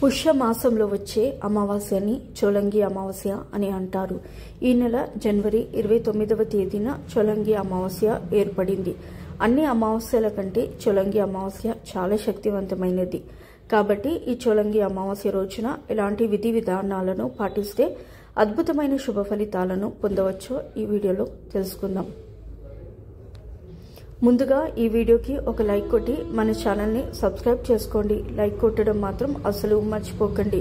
పుష్య మాసంలో వచ్చే అమావాస్యని చోలంగి అమావాస్య అని అంటారు. ఈ నెల జనవరి 29వ తేదీన చోలంగి అమావాస్య ఏర్పడింది. అన్ని అమావాస్యల కంటే చోలంగి అమావాస్య చాలా శక్తివంతమైనది. కాబట్టి ఈ చోలంగి అమావాస్య రోజున ఎలాంటి విధి విధానాలను పాటిస్తే అద్భుతమైన శుభ ఫలితాలను పొందవచ్చో ఈ వీడియోలో తెలుసుకుందాం. ముందుగా ఈ వీడియోకి ఒక లైక్ కొట్టి మన ఛానల్ని సబ్స్క్రైబ్ చేసుకోండి. లైక్ కొట్టడం మాత్రం అసలు మర్చిపోకండి.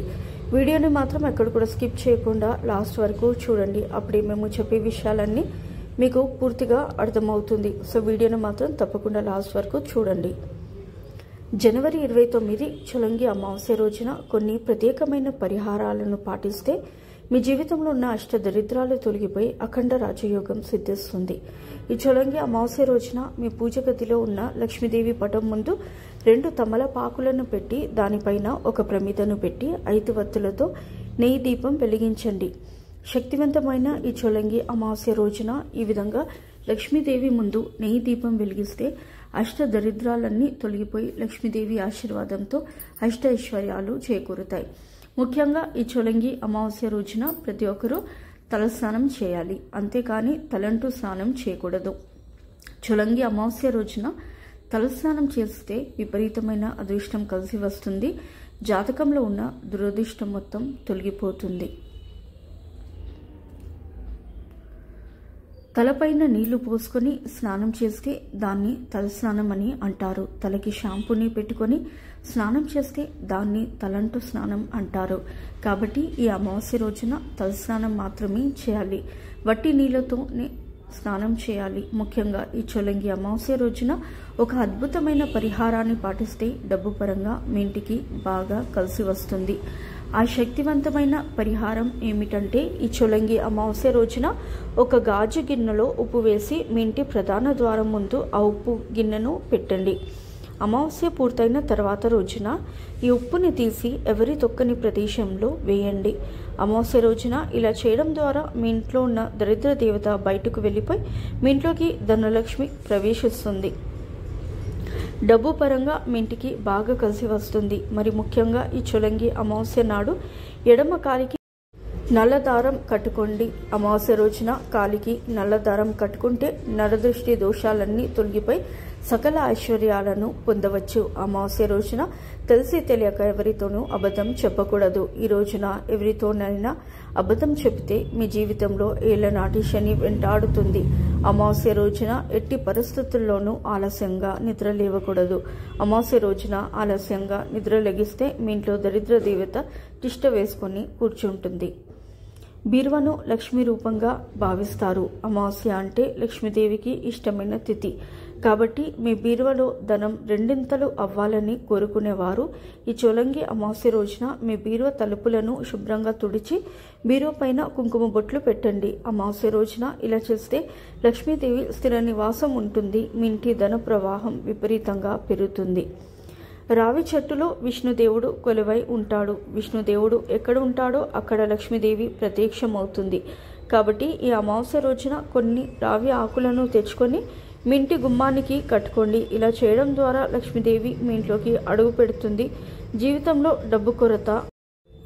వీడియోని మాత్రం ఎక్కడ కూడా స్కిప్ చేయకుండా లాస్ట్ వరకు చూడండి. అప్పుడే మేము చెప్పే విషయాలన్నీ మీకు పూర్తిగా అర్థమవుతుంది. సో వీడియోని మాత్రం తప్పకుండా లాస్ట్ వరకు చూడండి. జనవరి 29 చోలంగి అమావాస్య రోజున కొన్ని ప్రత్యేకమైన పరిహారాలను పాటిస్తే మీ జీవితంలో ఉన్న అష్టదరిద్రాలు తొలగిపోయి అఖండ రాజయోగం సిద్ధిస్తుంది. ఈ చోలంగి అమావాస్య రోజున మీ పూజ గదిలో ఉన్న లక్ష్మీదేవి పటం ముందు 2 తమలపాకులను పెట్టి దానిపైన ఒక ప్రమిదను పెట్టి 5 వత్తులతో నెయ్యి దీపం వెలిగించండి. శక్తివంతమైన ఈ చోలంగి అమావాస్య రోజున ఈ విధంగా లక్ష్మీదేవి ముందు నెయ్యి దీపం వెలిగిస్తే అష్టదరిద్రాలన్నీ తొలగిపోయి లక్ష్మీదేవి ఆశీర్వాదంతో అష్ట ఐశ్వర్యాలు చేకూరుతాయి. ముఖ్యంగా ఈ చోలంగి అమావాస్య రోజున ప్రతి ఒక్కరూ తలస్నానం చేయాలి. అంతేకాని తలంటూ స్నానం చేయకూడదు. చోలంగి అమావాస్య రోజున తలస్నానం చేస్తే విపరీతమైన అదృష్టం కలిసి వస్తుంది. జాతకంలో ఉన్న దురదృష్టం మొత్తం తొలగిపోతుంది. తలపైన నీళ్లు పోసుకొని స్నానం చేస్తే దాన్ని తలస్నానం అని అంటారు. తలకి షాంపూని పెట్టుకొని స్నానం చేస్తే దాన్ని తలంటు స్నానం అంటారు. కాబట్టి ఈ అమావాస్య రోజున తలస్నానం మాత్రమే చేయాలి. వట్టి నీళ్లతోనే స్నానం చేయాలి. ముఖ్యంగా ఈ చోలంగి అమావాస్య రోజున ఒక అద్భుతమైన పరిహారాన్ని పాటిస్తే డబ్బు పరంగా మీ ఇంటికి బాగా కలిసి వస్తుంది. ఆ శక్తివంతమైన పరిహారం ఏమిటంటే ఈ చోలంగి అమావాస్య రోజున ఒక గాజు గిన్నెలో ఉప్పు వేసి మీ ఇంటి ప్రధాన ద్వారం ముందు ఆ ఉప్పు గిన్నెను పెట్టండి. అమావాస్య పూర్తయిన తర్వాత రోజున ఈ ఉప్పుని తీసి ఎవరి తొక్కని ప్రదేశంలో వేయండి. అమావాస్య రోజున ఇలా చేయడం ద్వారా మీ ఇంట్లో ఉన్న దరిద్ర దేవత బయటకు వెళ్ళిపోయి మీ ఇంట్లోకి ధనలక్ష్మి ప్రవేశిస్తుంది. డబ్బు పరంగా మీ ఇంటికి బాగా కలిసి వస్తుంది. మరి ముఖ్యంగా ఈ చోలంగి అమావాస్య నాడు ఎడమ కాలికి నల్ల దారం కట్టుకోండి. అమావాస్య రోజున కాలికి నల్ల దారం కట్టుకుంటే నరదృష్టి దోషాలన్నీ తొలగిపోయి సకల ఐశ్వర్యాలను పొందవచ్చు. అమావాస్య రోజున తెలిసి తెలియక ఎవరితోనూ అబద్ధం చెప్పకూడదు. ఈ రోజున ఎవరితోనైనా అబద్ధం చెబితే మీ జీవితంలో ఏళ్లనాటి శని వెంటాడుతుంది. అమావాస్య రోజున ఎట్టి పరిస్థితుల్లోనూ ఆలస్యంగా నిద్ర లేవకూడదు. అమావాస్య రోజున ఆలస్యంగా నిద్ర లెగిస్తే మీ ఇంట్లో దరిద్ర దేవత తిష్ట వేసుకొని కూర్చుంటుంది. బీరువాను లక్ష్మీ రూపంగా భావిస్తారు. అమావాస్య అంటే లక్ష్మీదేవికి ఇష్టమైన తిథి. కాబట్టి మీ బీరువాలో ధనం రెండింతలు అవ్వాలని కోరుకునేవారు ఈ చోలంగి అమావాస్య రోజున మీ బీరువా తలుపులను శుభ్రంగా తుడిచి బీరువా పైన కుంకుమ బొట్లు పెట్టండి. అమావాస్య రోజున ఇలా చేస్తే లక్ష్మీదేవి స్థిర నివాసం ఉంటుంది. మీ ఇంటి ధన ప్రవాహం విపరీతంగా పెరుగుతుంది. రావి చెట్టులో విష్ణుదేవుడు కొలువై ఉంటాడు. విష్ణుదేవుడు ఎక్కడ ఉంటాడో అక్కడ లక్ష్మీదేవి ప్రత్యక్షమవుతుంది. కాబట్టి ఈ అమావాస్య రోజున కొన్ని రావి ఆకులను తెచ్చుకొని మీ ఇంటి గుమ్మానికి కట్టుకోండి. ఇలా చేయడం ద్వారా లక్ష్మీదేవి మీ ఇంట్లోకి అడుగు పెడుతుంది. జీవితంలో డబ్బు కొరత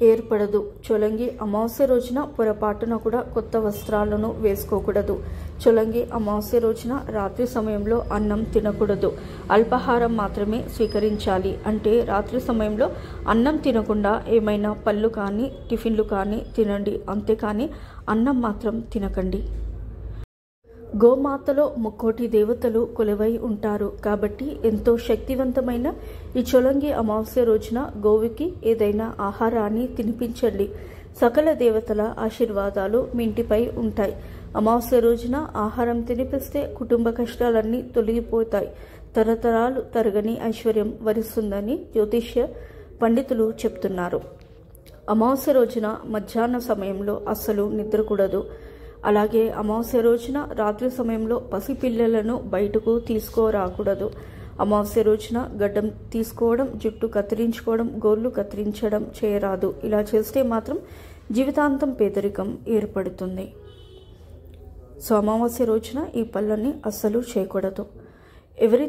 ఏర్పడదు. చోలంగి అమావాస్య రోజున పొరపాటున కూడా కొత్త వస్త్రాలను వేసుకోకూడదు. చోలంగి అమావాస్య రోజున రాత్రి సమయంలో అన్నం తినకూడదు. అల్పాహారం మాత్రమే స్వీకరించాలి. అంటే రాత్రి సమయంలో అన్నం తినకుండా ఏమైనా పళ్ళు కానీ టిఫిన్లు కానీ తినండి. అంతేకాని అన్నం మాత్రం తినకండి. గోమాతలో 3 దేవతలు కొలువై ఉంటారు. కాబట్టి ఎంతో శక్తివంతమైన ఈ చోలంగి అమావాస్య రోజున గోవుకి ఏదైనా ఆహారాన్ని తినిపించండి. సకల దేవతల ఆశీర్వాదాలు మీ ఇంటిపై ఉంటాయి. అమావాస్య రోజున ఆహారం తినిపిస్తే కుటుంబ కష్టాలన్నీ తొలగిపోతాయి. తరతరాలు తరగని ఐశ్వర్యం వరిస్తుందని జ్యోతిష్య పండితులు చెప్తున్నారు. అమావాస్య రోజున మధ్యాహ్న సమయంలో అస్సలు నిద్రకూడదు. అలాగే అమావాస్య రోజున రాత్రి సమయంలో పసిపిల్లలను బయటకు తీసుకురాకూడదు. అమావాస్య రోజున గడ్డం తీసుకోవడం, జుట్టు కత్తిరించుకోవడం, గోళ్లు కత్తిరించడం చేయరాదు. ఇలా చేస్తే మాత్రం జీవితాంతం పేదరికం ఏర్పడుతుంది. సో అమావాస్య రోజున ఈ పనులన్నీ అస్సలు చేయకూడదు. ఎవరి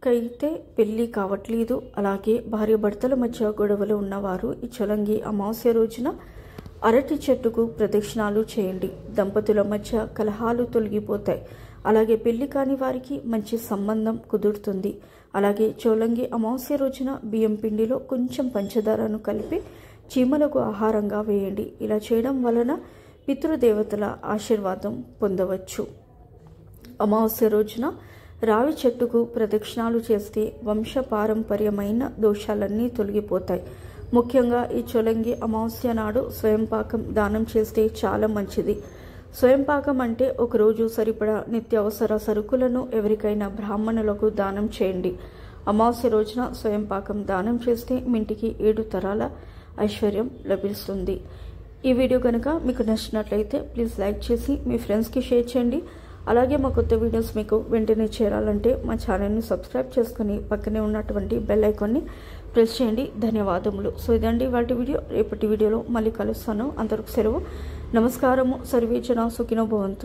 ఎవరికైతే పెళ్లి కావట్లేదు, అలాగే భార్య భర్తల మధ్య గొడవలు ఉన్నవారు ఈ చొలంగి అమావాస్య రోజున అరటి చెట్టుకు ప్రదక్షిణాలు చేయండి. దంపతుల మధ్య కలహాలు తొలగిపోతాయి. అలాగే పెళ్లి కాని వారికి మంచి సంబంధం కుదురుతుంది. అలాగే చొలంగి అమావాస్య రోజున బియ్యం పిండిలో కొంచెం పంచదారను కలిపి చీమలకు ఆహారంగా వేయండి. ఇలా చేయడం వలన పితృదేవతల ఆశీర్వాదం పొందవచ్చు. అమావాస్య రోజున రావి చెట్టుకు ప్రదక్షిణాలు చేస్తే వంశపారంపర్యమైన దోషాలన్నీ తొలగిపోతాయి. ముఖ్యంగా ఈ చొలంగి అమావాస్య నాడు స్వయంపాకం దానం చేస్తే చాలా మంచిది. స్వయంపాకం అంటే ఒకరోజు సరిపడా నిత్యావసర సరుకులను ఎవరికైనా బ్రాహ్మణులకు దానం చేయండి. అమావాస్య రోజున స్వయంపాకం దానం చేస్తే మీ ఇంటికి 7 తరాల ఐశ్వర్యం లభిస్తుంది. ఈ వీడియో కనుక మీకు నచ్చినట్లయితే ప్లీజ్ లైక్ చేసి మీ ఫ్రెండ్స్కి షేర్ చేయండి. అలాగే మా కొత్త వీడియోస్ మీకు వెంటనే చేరాలంటే మా ఛానల్ని సబ్స్క్రైబ్ చేసుకుని పక్కనే ఉన్నటువంటి బెల్ ఐకాన్ని ప్రెస్ చేయండి. ధన్యవాదములు. సో ఇదండి వాటి వీడియో. రేపటి వీడియోలో మళ్ళీ కలుస్తాను. అంతవరకు సెలవు. నమస్కారము. సర్వే జనా సుఖినో భవంతు.